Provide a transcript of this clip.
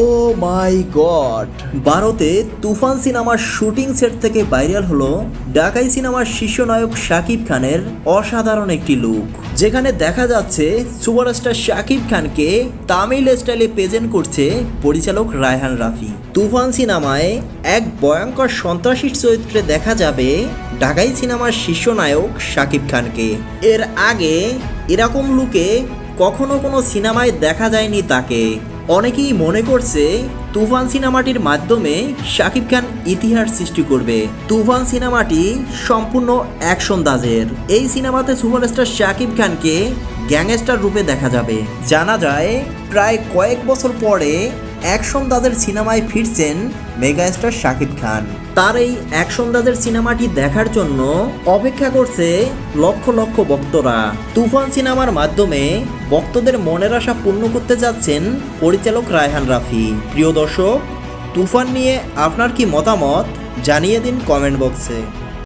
ও মাই god, ভারতে তুফান সিনেমার shooting set থেকে ভাইরাল হলো ডাকাই সিনেমার শীর্ষ নায়ক শাকিব খানের অসাধারণ একটি লুক, যেখানে দেখা যাচ্ছে সুপারস্টার শাকিব খানকে তামিল স্টাইলে প্রেজেন্ট করছে পরিচালক রায়হান রাফি। তুফান সিনেমায় এক ভয়ঙ্কর সন্ত্রাসী চরিত্রে দেখা যাবে ঢাকাই সিনেমার শীর্ষ নায়ক শাকিব খানকে। এর আগে এরকম লুকে কখনো কোনো সিনেমায় দেখা যায়নি তাকে। অনেকেই মনে করছে তুফান সিনেমাটির মাধ্যমে শাকিব খান ইতিহাস সৃষ্টি করবে। তুফান সিনেমাটি সম্পূর্ণ অ্যাকশন দাজের। এই সিনেমাতে সুপারস্টার শাকিব খানকে গ্যাংস্টার রূপে দেখা যাবে। জানা যায় প্রায় কয়েক বছর পরে অ্যাকশন দাজের সিনেমায় ফিরছেন মেগাস্টার শাকিব খান। তার এই অ্যাকশন দাজের সিনেমাটি দেখার জন্য অপেক্ষা করছে লক্ষ লক্ষ ভক্তরা। তুফান সিনেমার মাধ্যমে ভক্তদের মনের আশা পূর্ণ করতে যাচ্ছেন পরিচালক রায়হান রাফি। প্রিয় দর্শক, তুফান নিয়ে আপনার কি মতামত জানিয়ে দিন কমেন্ট বক্সে।